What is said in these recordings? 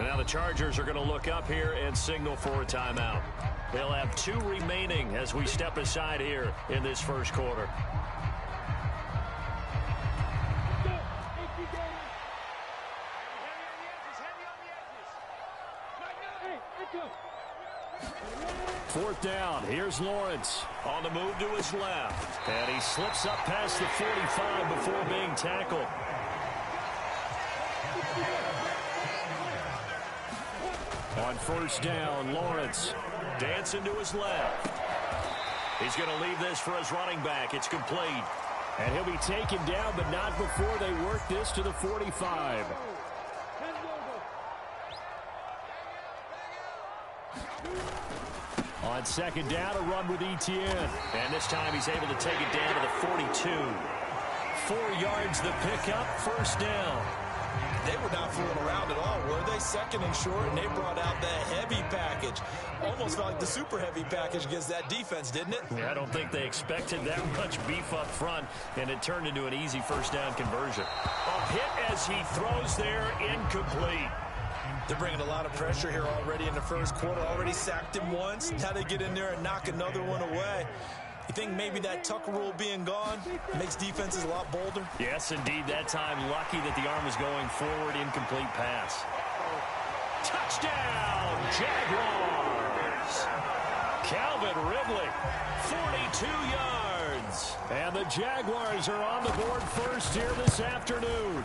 And now the Chargers are going to look up here and signal for a timeout. They'll have 2 remaining as we step aside here in this first quarter. Fourth down. Here's Lawrence on the move to his left. And he slips up past the 45 before being tackled. On first down, Lawrence dancing to his left. He's going to leave this for his running back. It's complete. And he'll be taken down, but not before they work this to the 45. On second down, a run with Etienne. And this time he's able to take it down to the 42. 4 yards the pickup, first down. They were not fooling around at all, were they? Second and short, and they brought out the heavy package. Almost felt like the super heavy package against that defense, didn't it? Yeah, I don't think they expected that much beef up front, and it turned into an easy first down conversion. A hit as he throws there, incomplete. They're bringing a lot of pressure here already in the first quarter. Already sacked him once. Now they get in there and knock another one away. You think maybe that Tucker rule being gone makes defenses a lot bolder? Yes, indeed. That time, lucky that the arm was going forward. Incomplete pass. Touchdown, Jaguars! Calvin Ridley, 42 yards. And the Jaguars are on the board first here this afternoon.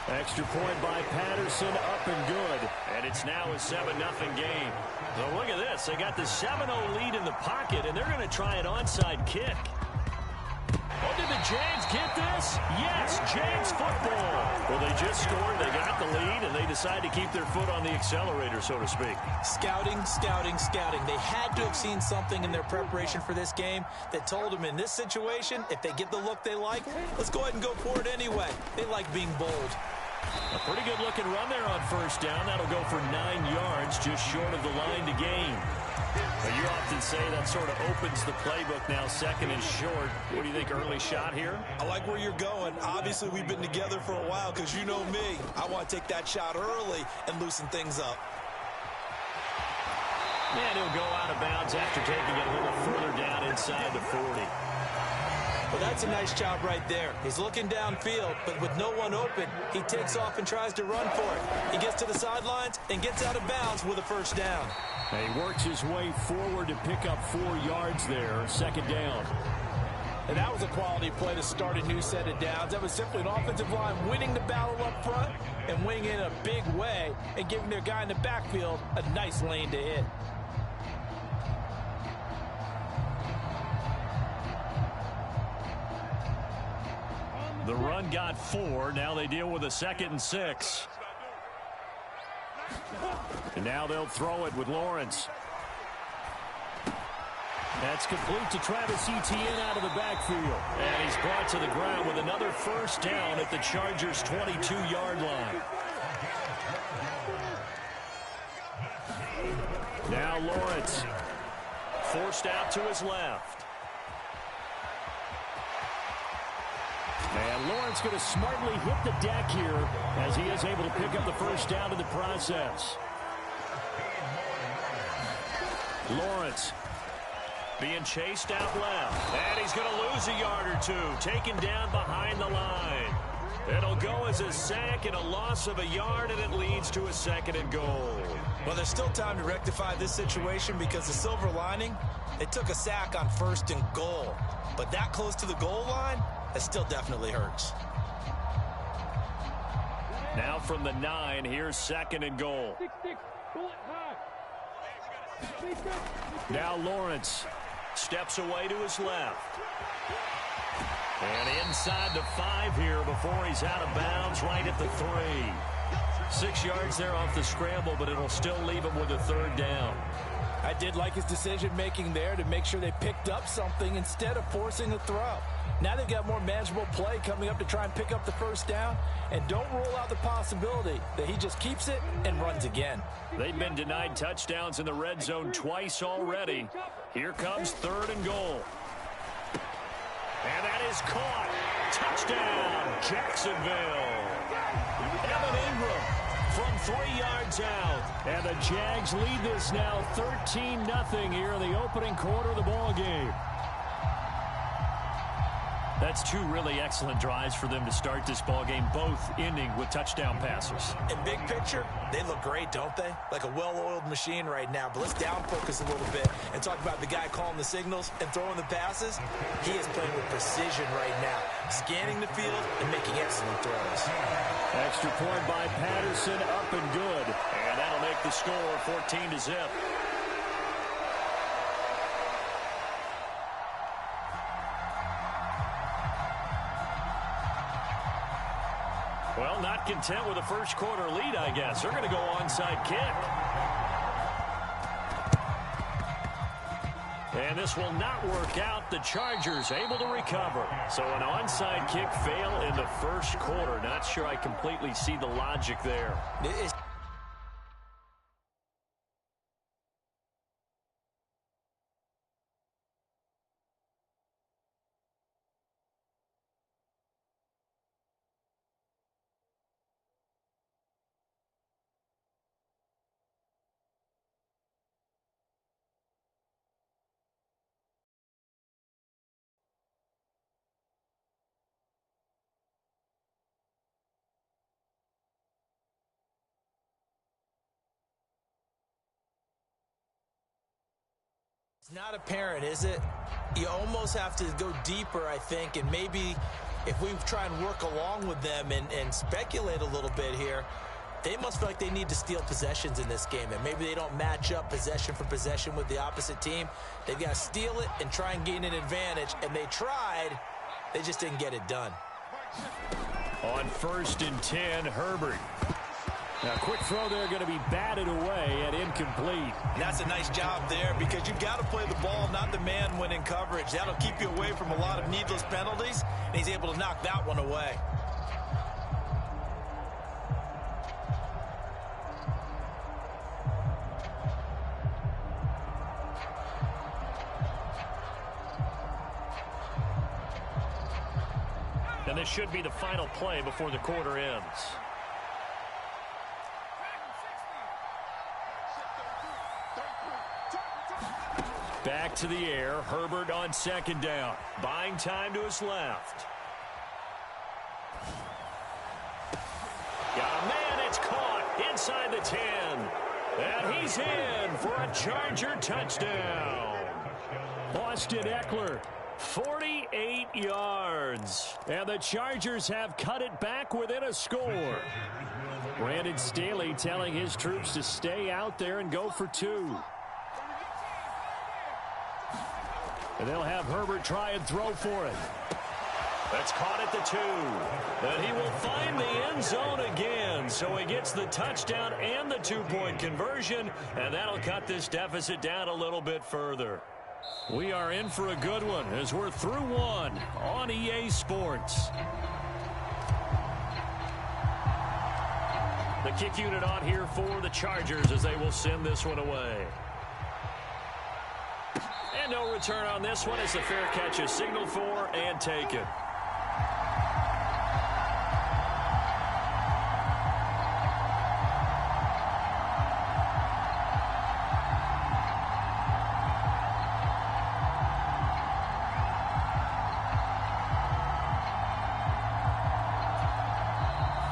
Extra point by Patterson, up and good. And it's now a 7-0 game. So look at this. They got the 7-0 lead in the pocket, and they're going to try an onside kick. Oh, did the Jags get this? Yes, Jags football. Well, they just scored. They got the lead, and they decide to keep their foot on the accelerator, so to speak. Scouting, scouting, scouting. They had to have seen something in their preparation for this game that told them in this situation, if they get the look they like, let's go ahead and go for it anyway. They like being bold. A pretty good-looking run there on first down. That'll go for 9 yards, just short of the line to gain. But you often say that sort of opens the playbook now, second and short. What do you think, early shot here? I like where you're going. Obviously, we've been together for a while because you know me. I want to take that shot early and loosen things up. And he'll go out of bounds after taking it a little further down inside the 40. Well, that's a nice job right there. He's looking downfield, but with no one open, he takes off and tries to run for it. He gets to the sidelines and gets out of bounds with a first down. And he works his way forward to pick up 4 yards there, second down. And that was a quality play to start a new set of downs. That was simply an offensive line winning the battle up front and winning in a big way and giving their guy in the backfield a nice lane to hit. The run got 4. Now they deal with a 2nd and 6. And now they'll throw it with Lawrence. That's complete to Travis Etienne out of the backfield. And he's brought to the ground with another first down at the Chargers' 22-yard line. Now Lawrence forced out to his left. And Lawrence going to smartly hit the deck here as he is able to pick up the first down in the process. Lawrence being chased out left. And he's going to lose a yard or 2. Taken down behind the line. It'll go as a sack and a loss of a yard, and it leads to a 2nd and goal. Well, there's still time to rectify this situation because the silver lining, they took a sack on 1st and goal. But that close to the goal line, that still definitely hurts. Now from the 9, here's 2nd and goal. Now Lawrence steps away to his left. And inside the 5 here before he's out of bounds right at the 3. 6 yards there off the scramble, but it'll still leave him with a 3rd down. I did like his decision-making there to make sure they picked up something instead of forcing a throw. Now they've got more manageable play coming up to try and pick up the first down. And don't rule out the possibility that he just keeps it and runs again. They've been denied touchdowns in the red zone twice already. Here comes 3rd and goal. And that is caught. Touchdown, Jacksonville. Evan Ingram from 3 yards out. And the Jags lead this now 13-0 here in the opening quarter of the ball game. That's 2 really excellent drives for them to start this ball game, both ending with touchdown passes. In big picture, they look great, don't they? Like a well-oiled machine right now. But let's down focus a little bit and talk about the guy calling the signals and throwing the passes. He is playing with precision right now, scanning the field and making excellent throws. Extra point by Patterson, up and good. And that'll make the score 14-0. Well, not content with a first quarter lead, I guess. They're going to go onside kick. And this will not work out. The Chargers able to recover. So an onside kick fail in the first quarter. Not sure I completely see the logic there. It's not apparent, is it? You almost have to go deeper, I think, and maybe if we try and work along with them and speculate a little bit here, they must feel like they need to steal possessions in this game, and maybe they don't match up possession for possession with the opposite team. They've got to steal it and try and gain an advantage, and they tried. They just didn't get it done. On 1st and 10, Herbert. Now, quick throw there going to be batted away and incomplete. And that's a nice job there because you've got to play the ball, not the man when in coverage. That'll keep you away from a lot of needless penalties, and he's able to knock that one away. And this should be the final play before the quarter ends. Back to the air. Herbert on 2nd down. Buying time to his left. Got a man. It's caught inside the 10. And he's in for a Charger touchdown. Austin Eckler, 48 yards. And the Chargers have cut it back within a score. Brandon Staley telling his troops to stay out there and go for 2. And they'll have Herbert try and throw for it. That's caught at the 2. And he will find the end zone again. So he gets the touchdown and the 2-point conversion. And that'll cut this deficit down a little bit further. We are in for a good one as we're through 1 on EA Sports. The kick unit on here for the Chargers as they will send this one away. And no return on this one as the fair catch is signaled for and taken.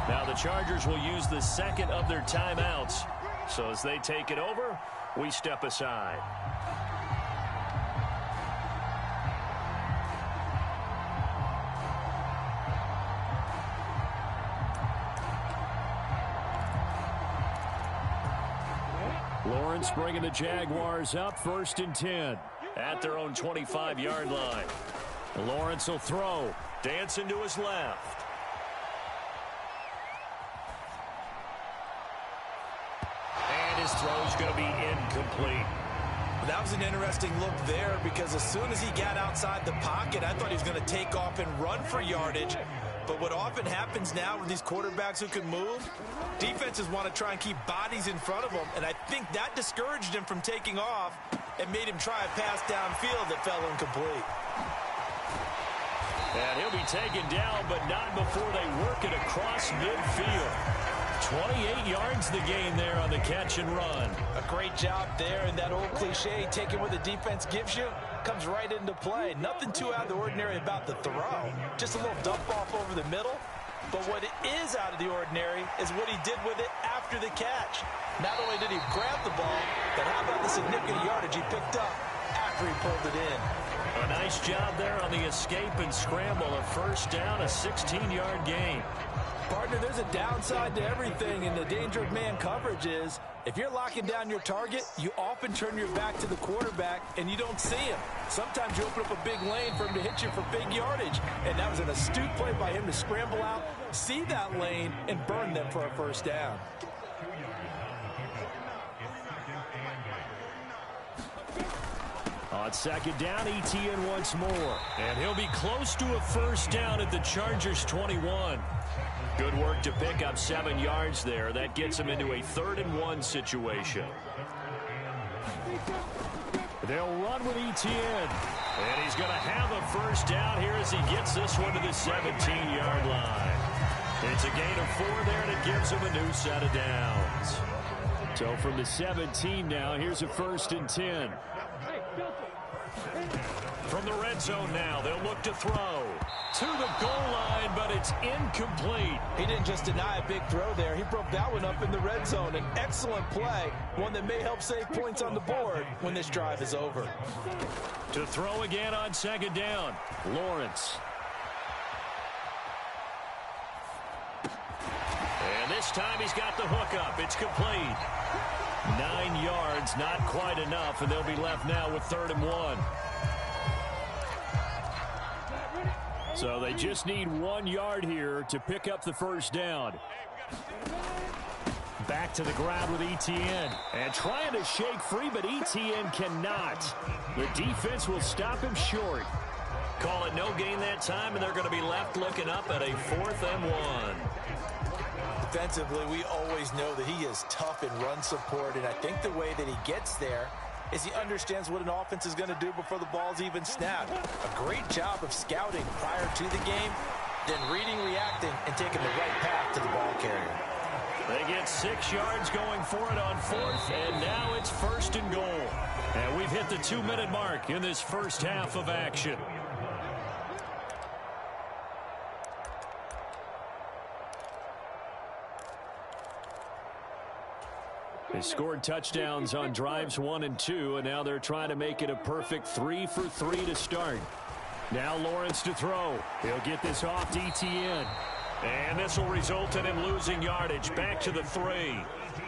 Now the Chargers will use the 2nd of their timeouts. So as they take it over, we step aside. Lawrence bringing the Jaguars up 1st and 10 at their own 25-yard line. Lawrence will throw. Dancing to his left. And his throw's going to be incomplete. That was an interesting look there because as soon as he got outside the pocket, I thought he was going to take off and run for yardage. But what often happens now with these quarterbacks who can move, defenses want to try and keep bodies in front of them, and I think that discouraged him from taking off and made him try a pass downfield that fell incomplete. And he'll be taken down, but not before they work it across midfield. 28 yards the gain there on the catch and run. A great job there, and that old cliche, taking what the defense gives you, comes right into play. Nothing too out of the ordinary about the throw. Just a little dump off over the middle. But what is out of the ordinary is what he did with it after the catch. Not only did he grab the ball, but how about the significant yardage he picked up after he pulled it in. A nice job there on the escape and scramble. A first down, a 16-yard gain. Partner, there's a downside to everything, and the danger of man coverage is if you're locking down your target, you often turn your back to the quarterback and you don't see him. Sometimes you open up a big lane for him to hit you for big yardage, and that was an astute play by him to scramble out, see that lane, and burn them for a first down. On second down, Etienne once more. And he'll be close to a first down at the Chargers' 21. Good work to pick up 7 yards there. That gets him into a 3rd-and-1 situation. They'll run with Etienne. And he's going to have a first down here as he gets this one to the 17-yard line. It's a gain of 4 there, and it gives him a new set of downs. So from the 17 now, here's a 1st and 10. From the red zone now, they'll look to throw to the goal line, but it's incomplete. He didn't just deny a big throw there. He broke that one up in the red zone. An excellent play, one that may help save points on the board when this drive is over. To throw again on second down, Lawrence. And this time he's got the hook up. It's complete. 9 yards, not quite enough, and they'll be left now with 3rd and 1. So they just need 1 yard here to pick up the first down. Back to the ground with Etienne. And trying to shake free, but Etienne cannot. The defense will stop him short. Call it no gain that time, and they're going to be left looking up at a 4th and 1. Defensively, we always know that he is tough in run support, and I think the way that he gets there is he understands what an offense is going to do before the ball's even snapped. A great job of scouting prior to the game, then reading, reacting, and taking the right path to the ball carrier. They get 6 yards going for it on 4th, and now it's 1st and goal. And we've hit the 2-minute mark in this first half of action. They scored touchdowns on drives 1 and 2, and now they're trying to make it a perfect 3 for 3 to start. Now Lawrence to throw. He'll get this off to Etienne. And this will result in him losing yardage. Back to the 3.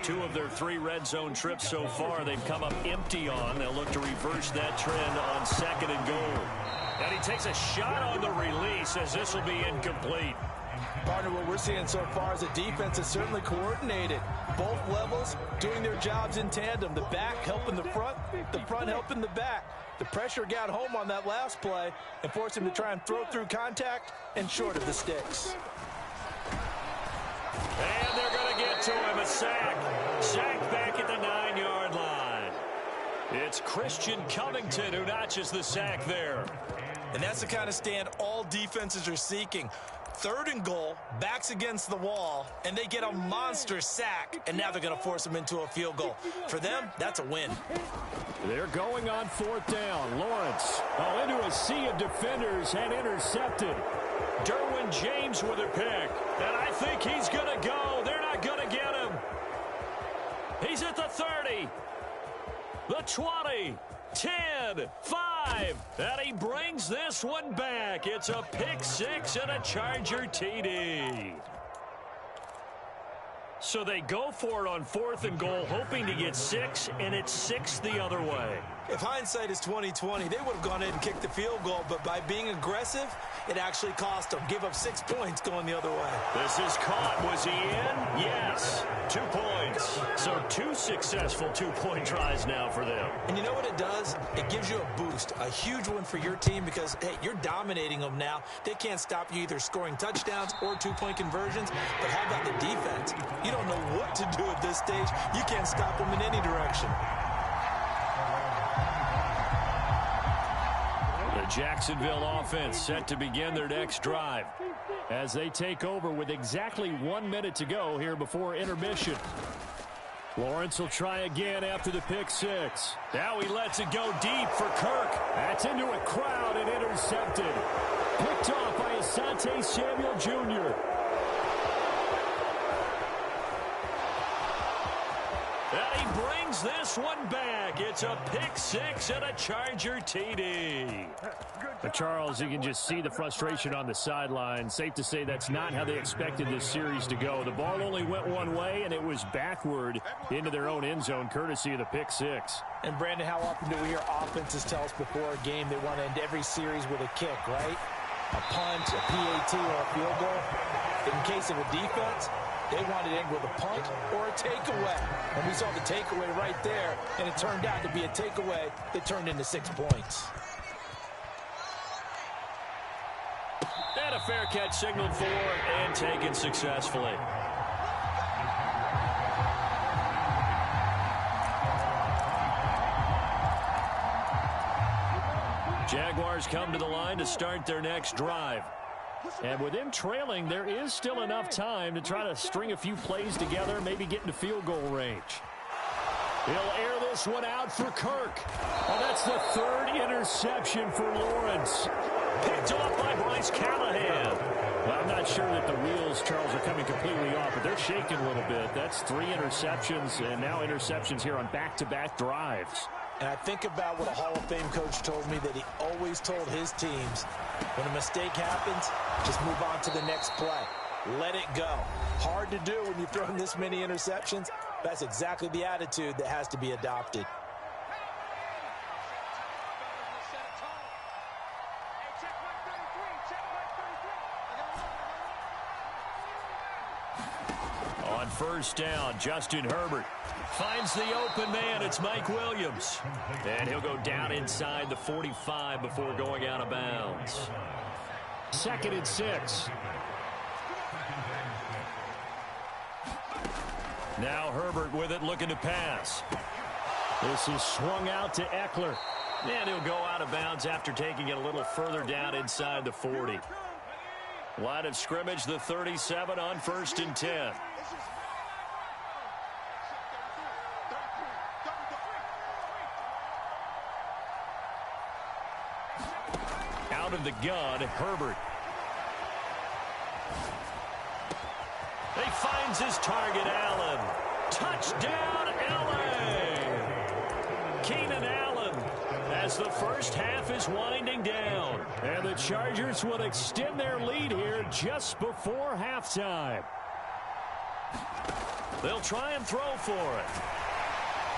2 of their 3 red zone trips so far they've come up empty on. They'll look to reverse that trend on 2nd and goal. And he takes a shot on the release as this will be incomplete. Partner, what we're seeing so far is the defense is certainly coordinated. Both levels doing their jobs in tandem. The back helping the front helping the back. The pressure got home on that last play and forced him to try and throw through contact and short of the sticks. And they're going to get to him, a sack. Sack back at the 9-yard line. It's Christian Covington who notches the sack there. And that's the kind of stand all defenses are seeking. 3rd and goal, backs against the wall, and they get a monster sack, and now they're going to force them into a field goal. For them, that's a win. They're going on 4th down. Lawrence, into a sea of defenders and intercepted. Derwin James with a pick, and I think he's going to go. They're not going to get him. He's at the 30, the 20, 10, 5, and he brings this one back. It's a pick 6 and a Charger TD. So they go for it on 4th and goal, hoping to get 6, and it's 6 the other way. If hindsight is 20/20, they would have gone ahead and kicked the field goal, but by being aggressive, it actually cost them. Give up 6 points going the other way. This is caught. Was he in? Yes. 2 points. So 2 successful 2-point tries now for them. And you know what it does? It gives you a boost, a huge one for your team because, hey, you're dominating them now. They can't stop you either scoring touchdowns or 2-point conversions. But how about the defense? You don't know what to do at this stage. You can't stop them in any direction. The Jacksonville offense set to begin their next drive as they take over with exactly 1 minute to go here before intermission. Lawrence will try again after the pick six. Now he lets it go deep for Kirk. That's into a crowd and intercepted. Picked off by Asante Samuel Jr. And he brings this one back. It's a pick six and a Charger TD. But Charles, you can just see the frustration on the sideline. Safe to say that's not how they expected this series to go. The ball only went one way, and it was backward into their own end zone, courtesy of the pick six. And, Brandon, how often do we hear offenses tell us before a game they want to end every series with a kick, right? A punt, a PAT, or a field goal. In case of a defense, they wanted to end with a punt or a takeaway. And we saw the takeaway right there, and it turned out to be a takeaway that turned into 6 points. And a fair catch signaled for and taken successfully. Jaguars come to the line to start their next drive. And with them trailing, there is still enough time to try to string a few plays together, maybe get into field goal range. He'll air this one out for Kirk. Oh, that's the third interception for Lawrence. Picked off by Bryce Callahan. Well, I'm not sure that the wheels, Charles, are coming completely off, but they're shaking a little bit. That's 3 interceptions, and now interceptions here on back-to-back drives. And I think about what a Hall of Fame coach told me, that he always told his teams, when a mistake happens, just move on to the next play. Let it go. Hard to do when you've thrown this many interceptions. That's exactly the attitude that has to be adopted. On first down, Justin Herbert finds the open man. It's Mike Williams. And he'll go down inside the 45 before going out of bounds. 2nd and 6. Now Herbert with it, looking to pass. This is swung out to Eckler. And he'll go out of bounds after taking it a little further down inside the 40. Line of scrimmage, the 37 on 1st and 10. Out of the gun, Herbert. He finds his target, Allen. Touchdown, LA! Keenan Allen, as the first half is winding down. And the Chargers will extend their lead here just before halftime. They'll try and throw for it.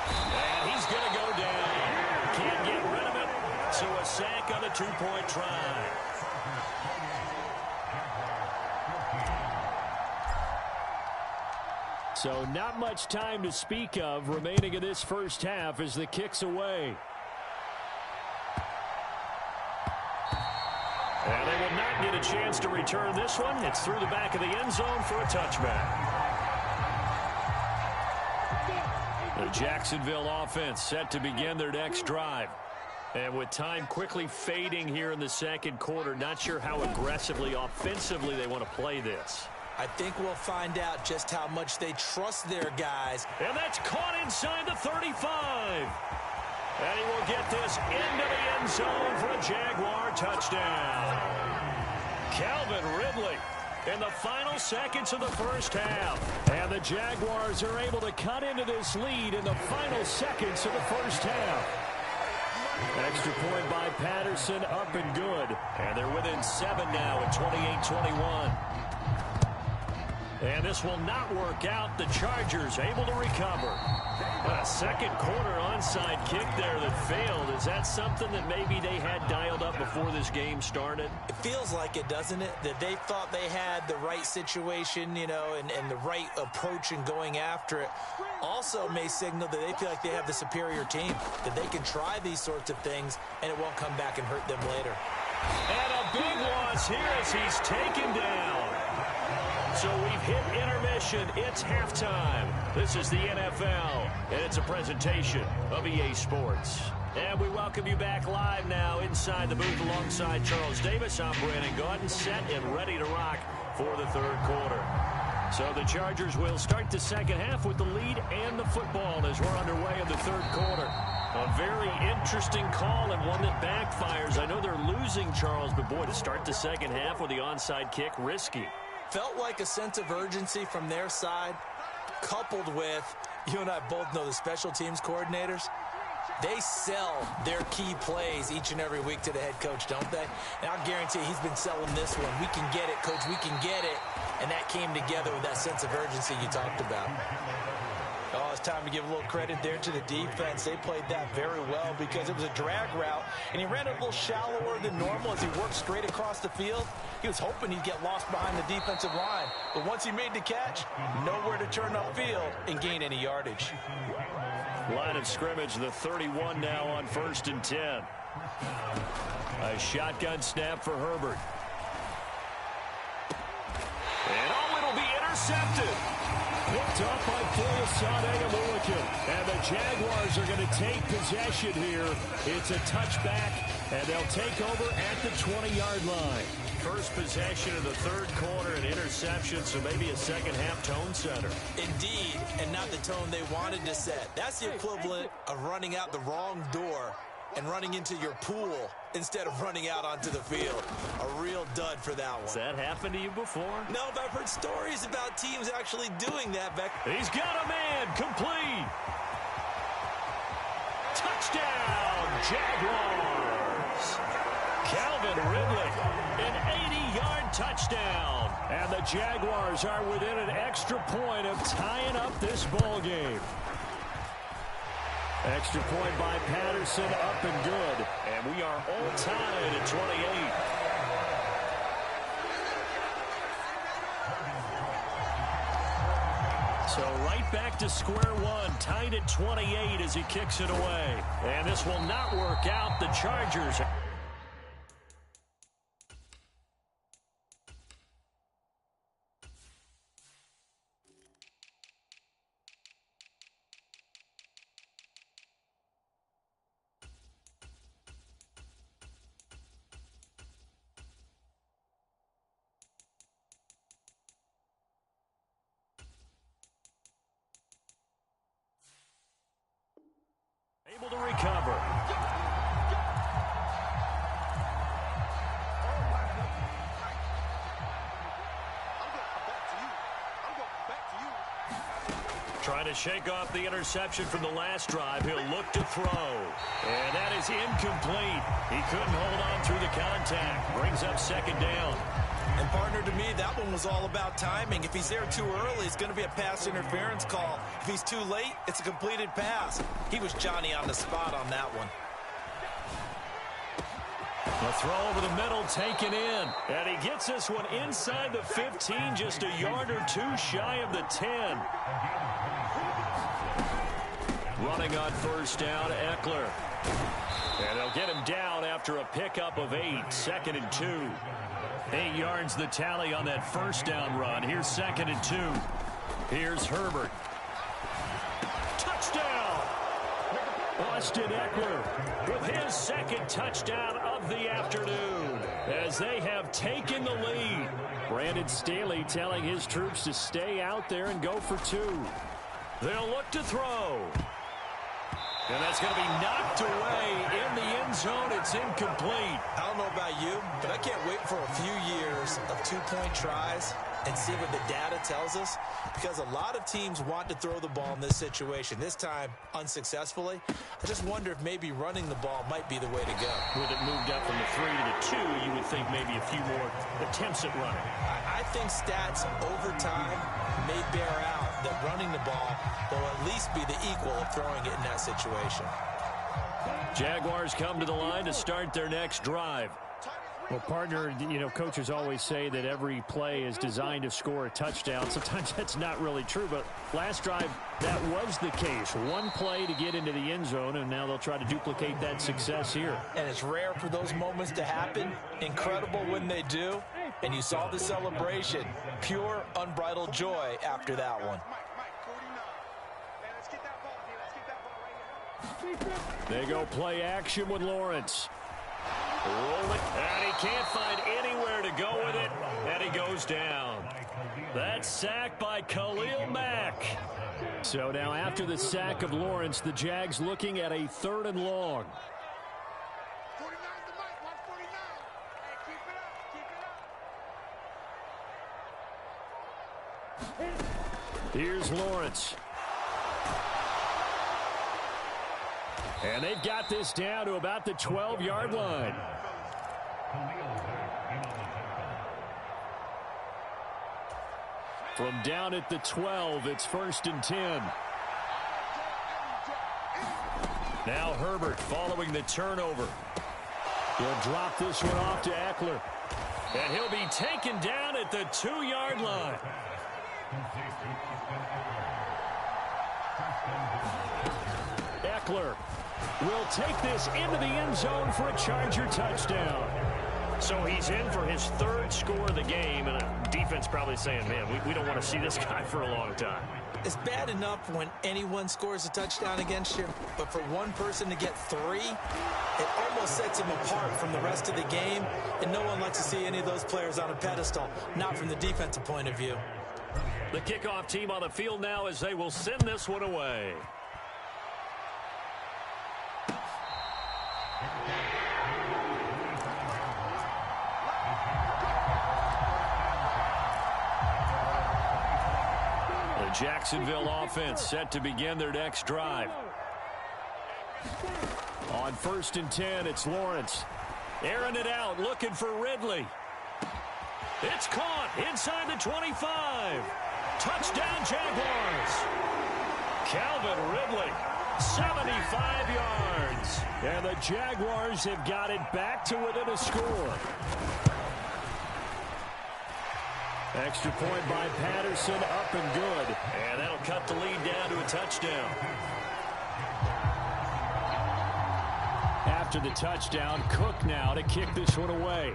And he's going to go down. Can't get rid of it. So a sack on a 2-point try. So not much time to speak of remaining in this first half as the kick's away. And they will not get a chance to return this one. It's through the back of the end zone for a touchback. The Jacksonville offense set to begin their next drive. And with time quickly fading here in the second quarter, not sure how aggressively, offensively they want to play this. I think we'll find out just how much they trust their guys. And that's caught inside the 35. And he will get this into the end zone for a Jaguar touchdown. Calvin Ridley in the final seconds of the first half. And the Jaguars are able to cut into this lead in the final seconds of the first half. Extra point by Patterson, up and good. And they're within 7 now at 28-21. And this will not work out. The Chargers able to recover. A second quarter onside kick there that failed. Is that something that maybe they had dialed up before this game started? It feels like it, doesn't it? That they thought they had the right situation, you know, and the right approach in going after it. Also may signal that they feel like they have the superior team, that they can try these sorts of things and it won't come back and hurt them later. And a big loss here as he's taken down. So we've hit intermission. It's halftime. This is the NFL, and it's a presentation of EA Sports. And we welcome you back live now inside the booth alongside Charles Davis. I'm Brandon Gaudin, set and ready to rock for the third quarter. So the Chargers will start the second half with the lead and the football as we're underway in the third quarter. A very interesting call and one that backfires. I know they're losing, Charles, but boy, to start the second half with the onside kick, risky. Felt like a sense of urgency from their side, coupled with, you and I both know the special teams coordinators. They sell their key plays each and every week to the head coach, don't they? And I'll guarantee he's been selling this one. We can get it, coach. We can get it. And that came together with that sense of urgency you talked about. Oh, it's time to give a little credit there to the defense. They played that very well because it was a drag route, and he ran it a little shallower than normal as he worked straight across the field. He was hoping he'd get lost behind the defensive line. But once he made the catch, nowhere to turn upfield and gain any yardage. Line of scrimmage, the 31 now on 1st and 10. A shotgun snap for Herbert. And oh, it'll be intercepted. Picked up by Foyesade Mulligan. And the Jaguars are going to take possession here. It's a touchback, and they'll take over at the 20-yard line. First possession of the third quarter, an interception, so maybe a second-half tone setter. Indeed, and not the tone they wanted to set. That's the equivalent of running out the wrong door and running into your pool instead of running out onto the field. A real dud for that one. Has that happened to you before? No, but I've heard stories about teams actually doing that, Beck. He's got a man, complete. Touchdown, Jaguars. Calvin Ridley, an 80-yard touchdown. And the Jaguars are within an extra point of tying up this ball game. Extra point by Patterson, up and good. And we are all tied at 28. So right back to square one, tied at 28 as he kicks it away. And this will not work out. The Chargers. Able to recover. Trying to shake off the interception from the last drive. He'll look to throw. And that is incomplete. He couldn't hold on through the contact. Brings up second down. And partner, to me, that one was all about timing. If he's there too early, it's going to be a pass interference call. If he's too late, it's a completed pass. He was Johnny on the spot on that one. A throw over the middle, taken in. And he gets this one inside the 15, just a yard or two shy of the 10. Running on first down, Eckler. And they'll get him down after a pickup of 8, 2nd and 2. 8 yards the tally on that first down run. Here's 2nd and 2. Here's Herbert. Touchdown! Austin Eckler with his second touchdown of the afternoon as they have taken the lead. Brandon Staley telling his troops to stay out there and go for 2. They'll look to throw. And that's going to be knocked away in the end zone. It's incomplete. I don't know about you, but I can't wait for a few years of two-point tries and see what the data tells us, because a lot of teams want to throw the ball in this situation. This time, unsuccessfully. I just wonder if maybe running the ball might be the way to go. With it moved up from the 3 to the 2, you would think maybe a few more attempts at running. I think stats over time may bear out that running the ball will at least be the equal of throwing it in that situation. Jaguars come to the line to start their next drive. Well, partner, coaches always say that every play is designed to score a touchdown. Sometimes that's not really true, but last drive, that was the case. One play to get into the end zone, and now they'll try to duplicate that success here. And it's rare for those moments to happen. Incredible when they do. And you saw the celebration. Pure, unbridled joy after that one. They go play action with Lawrence. Roll it, and he can't find anywhere to go with it, and he goes down. That's sacked by Khalil Mack. So now after the sack of Lawrence, the Jags looking at a 3rd and long. Here's Lawrence. And they've got this down to about the 12-yard line. From down at the 12, it's 1st and 10. Now Herbert following the turnover. He'll drop this one off to Eckler. And he'll be taken down at the 2-yard line. Eckler will take this into the end zone for a Charger touchdown. So he's in for his 3rd score of the game, and defense probably saying, man, we don't want to see this guy for a long time. It's bad enough when anyone scores a touchdown against you, but for one person to get 3, it almost sets him apart from the rest of the game, and no one likes to see any of those players on a pedestal, not from the defensive point of view. The kickoff team on the field now as they will send this one away. The Jacksonville offense set to begin their next drive. On 1st and 10, it's Lawrence. Airing it out, looking for Ridley. It's caught inside the 25. Touchdown, Jaguars. Calvin Ridley, 75 yards. And the Jaguars have got it back to within a score. Extra point by Patterson, up and good. And that'll cut the lead down to a touchdown. After the touchdown, Cook now to kick this one away.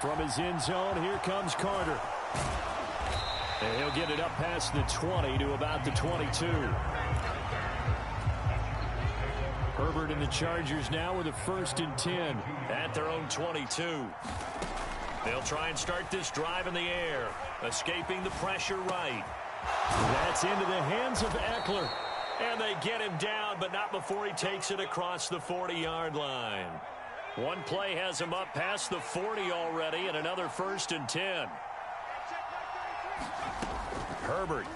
From his end zone, here comes Carter. And he'll get it up past the 20 to about the 22. Herbert and the Chargers now with a 1st and 10 at their own 22. They'll try and start this drive in the air, escaping the pressure right. That's into the hands of Eckler. And they get him down, but not before he takes it across the 40-yard line. One play has him up past the 40 already, and another 1st and 10. Herbert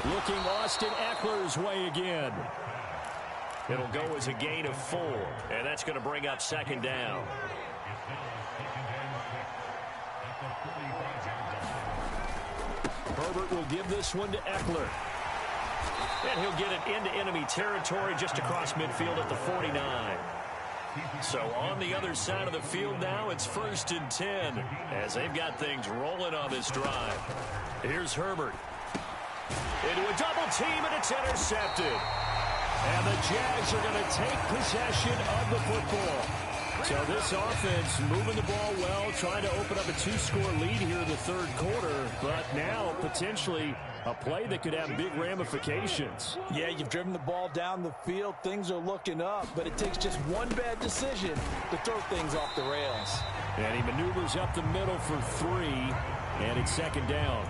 looking Austin Eckler's way again. It'll go as a gain of 4, and that's going to bring up 2nd down. Herbert will give this one to Eckler. And he'll get it into enemy territory just across midfield at the 49. So on the other side of the field now, it's 1st and 10 as they've got things rolling on this drive. Here's Herbert. Into a double team, and it's intercepted. And the Jags are going to take possession of the football. So this offense moving the ball well, trying to open up a 2-score lead here in the 3rd quarter, but now potentially a play that could have big ramifications. Yeah, you've driven the ball down the field. Things are looking up, but it takes just one bad decision to throw things off the rails. And he maneuvers up the middle for 3, and it's 2nd down.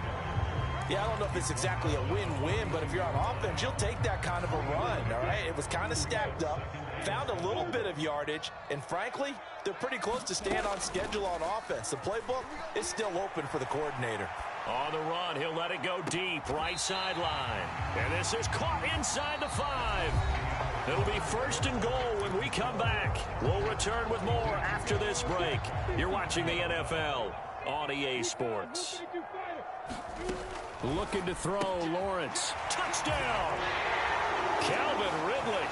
Yeah, I don't know if it's exactly a win-win, but if you're on offense, you'll take that kind of a run, all right? It was kind of stacked up, found a little bit of yardage, and frankly, they're pretty close to staying on schedule on offense. The playbook is still open for the coordinator. On the run, he'll let it go deep, right sideline. And this is caught inside the 5. It'll be 1st and goal when we come back. We'll return with more after this break. You're watching the NFL on EA Sports. Looking to throw, Lawrence. Touchdown! Calvin Ridley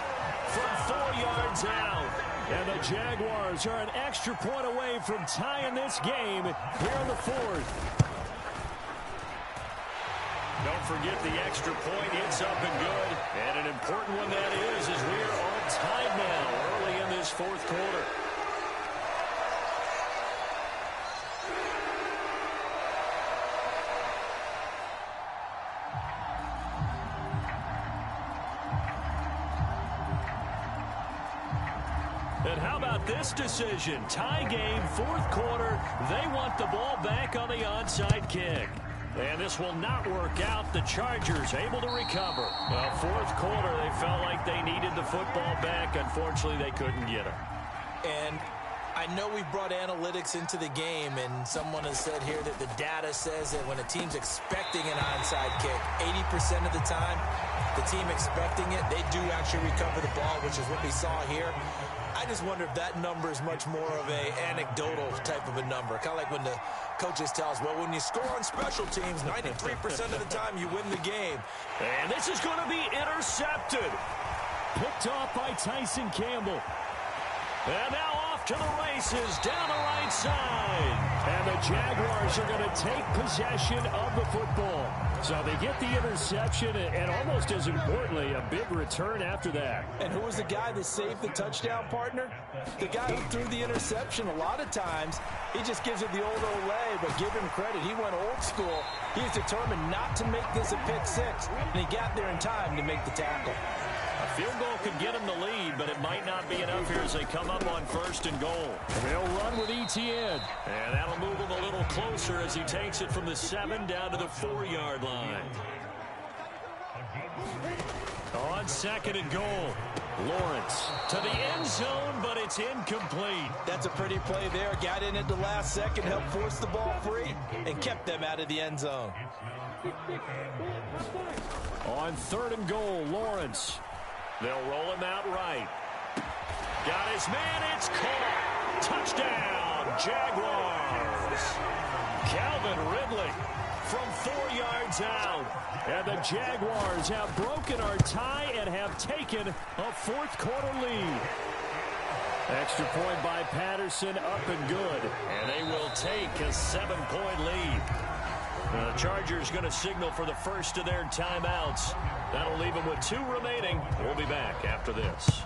from 4 yards out. And the Jaguars are an extra point away from tying this game here in the 4th. Don't forget the extra point. It's up and good. And an important one that is, as we are on time now early in this 4th quarter. about this decision? Tie game, fourth quarter. They want the ball back on the onside kick. And this will not work out. The Chargers able to recover. Fourth quarter, they felt like they needed the football back. Unfortunately, they couldn't get it. And I know we've brought analytics into the game, and someone has said here that the data says that when a team's expecting an onside kick, 80% of the time, the team expecting it, they do actually recover the ball, which is what we saw here. I just wonder if that number is much more of a anecdotal type of a number. Kind of like when the coaches tell us, well, when you score on special teams, 93% of the time you win the game. And this is going to be intercepted. Picked off by Tyson Campbell. And now off to the races down the right side. And the Jaguars are going to take possession of the football. So they get the interception, and almost as importantly, a big return after that. And who was the guy that saved the touchdown, partner? The guy who threw the interception. A lot of times, he just gives it the old Olay, but give him credit. He went old school. He's determined not to make this a pick six, and he got there in time to make the tackle. A field goal could get them the lead, but it might not be enough here as they come up on 1st and goal. They'll run with ETN. And that'll move him a little closer as he takes it from the 7 down to the 4-yard line. On 2nd and goal, Lawrence to the end zone, but it's incomplete. That's a pretty play there. Got in at the last second, helped force the ball free, and kept them out of the end zone. On 3rd and goal, Lawrence. They'll roll him out right. Got his man. It's caught. Touchdown, Jaguars. Calvin Ridley from 4 yards out. And the Jaguars have broken our tie and have taken a fourth quarter lead. Extra point by Patterson, up and good. And they will take a 7-point lead. The Chargers going to signal for the first of their timeouts. That'll leave them with 2 remaining. We'll be back after this.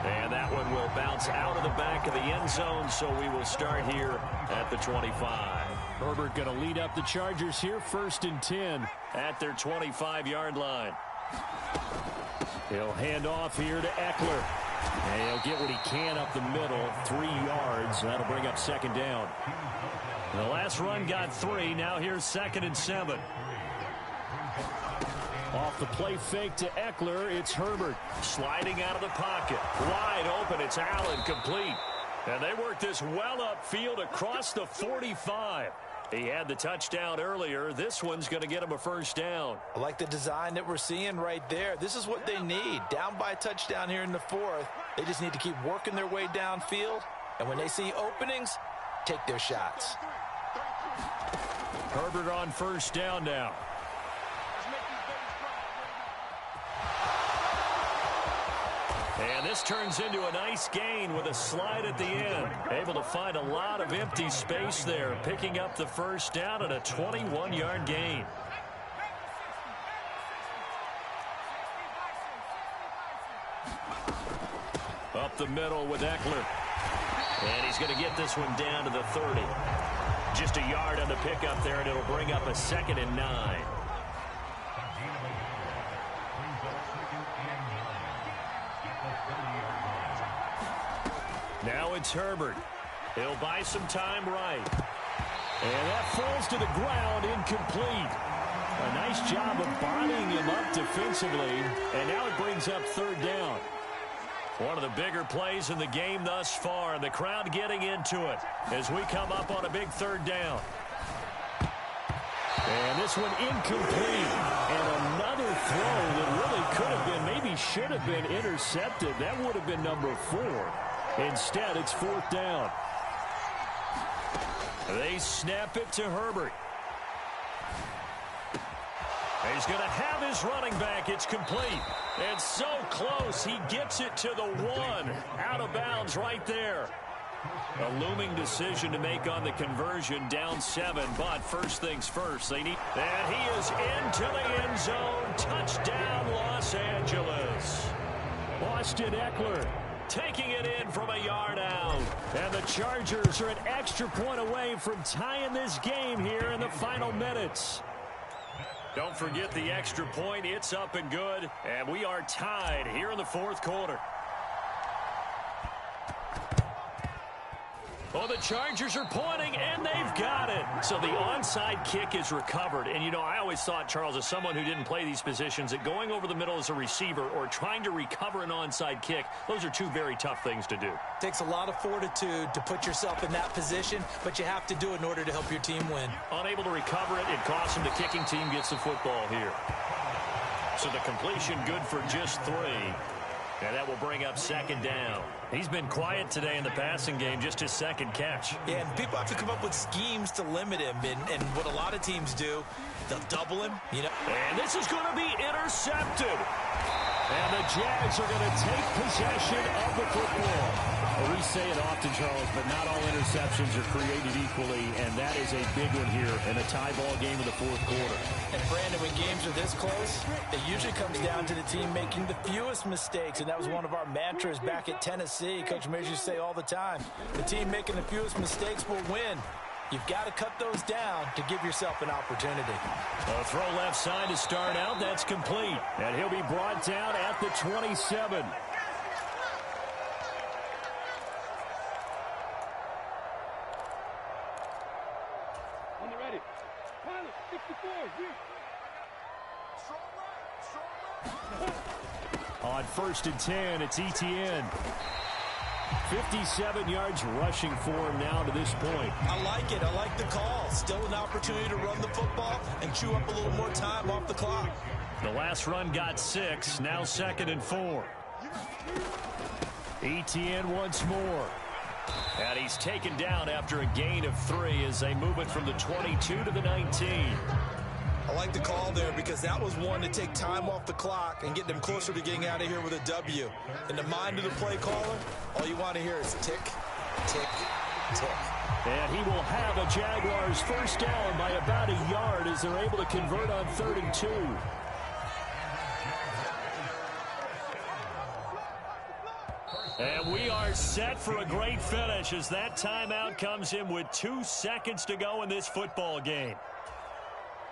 And that one will bounce out of the back of the end zone, so we will start here at the 25. Herbert going to lead up the Chargers here, 1st and 10. At their 25-yard line. He'll hand off here to Eckler. And he'll get what he can up the middle, 3 yards. That'll bring up 2nd down. The last run got 3. Now here's 2nd and 7. Off the play fake to Eckler, it's Herbert. Sliding out of the pocket. Wide open, it's Allen, complete. And they work this well upfield across the 45. He had the touchdown earlier. This one's going to get him a 1st down. I like the design that we're seeing right there. This is what they need. Down by a touchdown here in the 4th. They just need to keep working their way downfield. And when they see openings, take their shots. Herbert on 1st down now. And this turns into a nice gain with a slide at the end. Able to find a lot of empty space there, picking up the 1st down and a 21-yard gain. Up the middle with Eckler. And he's going to get this one down to the 30. Just a yard on the pickup there, and it'll bring up a 2nd and 9. Now it's Herbert. He'll buy some time right. And that falls to the ground, incomplete. A nice job of bodying him up defensively. And now it brings up 3rd down. One of the bigger plays in the game thus far. The crowd getting into it as we come up on a big 3rd down. And this one incomplete. And another throw that really could have been, maybe should have been intercepted. That would have been number 4. Instead, it's 4th down. They snap it to Herbert. He's going to have his running back. It's complete. And so close. He gets it to the 1. Out of bounds right there. A looming decision to make on the conversion, down 7. But first things first, they need. And he is into the end zone. Touchdown, Los Angeles. Austin Eckler taking it in from a yard out. And the Chargers are an extra point away from tying this game here in the final minutes. Don't forget the extra point. It's up and good. And we are tied here in the fourth quarter. Well, the Chargers are pointing, and they've got it. So the onside kick is recovered. And, you know, I always thought, Charles, as someone who didn't play these positions, that going over the middle as a receiver or trying to recover an onside kick, those are two very tough things to do. Takes a lot of fortitude to put yourself in that position, but you have to do it in order to help your team win. Unable to recover it, it costs him. The kicking team gets the football here. So the completion good for just 3. And that will bring up second down. He's been quiet today in the passing game, just his second catch. Yeah, and people have to come up with schemes to limit him. And what a lot of teams do, they'll double him, you know. And this is going to be intercepted. And the Jags are going to take possession of the football. Well, we say it often, Charles, but not all interceptions are created equally, and that is a big one here in a tie ball game in the fourth quarter. And, Brandon, when games are this close, it usually comes down to the team making the fewest mistakes, and that was one of our mantras back at Tennessee. Coach Mears used to say all the time, the team making the fewest mistakes will win. You've got to cut those down to give yourself an opportunity. A throw left side to start out. That's complete. And he'll be brought down at the 27. On 1st and 10, it's Etienne. 57 yards rushing for him now to this point. I like it. I like the call. Still an opportunity to run the football and chew up a little more time off the clock. The last run got 6. Now 2nd and 4. Etienne once more. And he's taken down after a gain of 3 as they move it from the 22 to the 19. I like the call there because that was one to take time off the clock and get them closer to getting out of here with a W. In the mind of the play caller, all you want to hear is tick, tick, tick. And he will have a Jaguars first down by about a yard as they're able to convert on 3rd and 2. And we are set for a great finish as that timeout comes in with 2 seconds to go in this football game.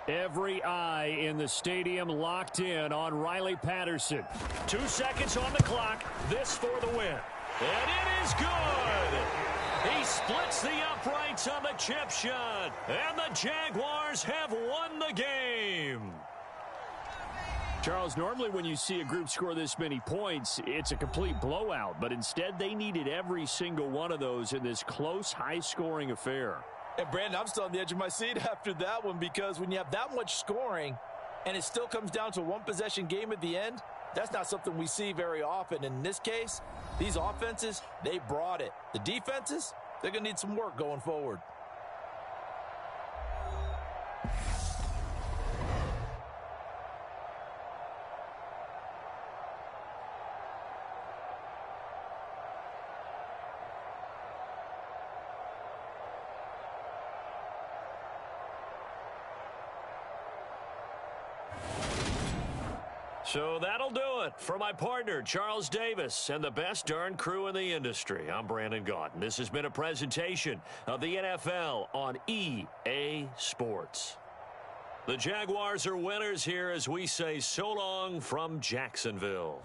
Every eye in the stadium locked in on Riley Patterson. 2 seconds on the clock. This for the win. And it is good. He splits the uprights on the chip shot. And the Jaguars have won the game. Charles, normally when you see a group score this many points, it's a complete blowout. But instead, they needed every single one of those in this close, high-scoring affair. And, Brandon, I'm still on the edge of my seat after that one because when you have that much scoring and it still comes down to a one-possession game at the end, that's not something we see very often. In this case, these offenses, they brought it. The defenses, they're going to need some work going forward. So that'll do it for my partner, Charles Davis, and the best darn crew in the industry. I'm Brandon Gott, and this has been a presentation of the NFL on EA Sports. The Jaguars are winners here as we say so long from Jacksonville.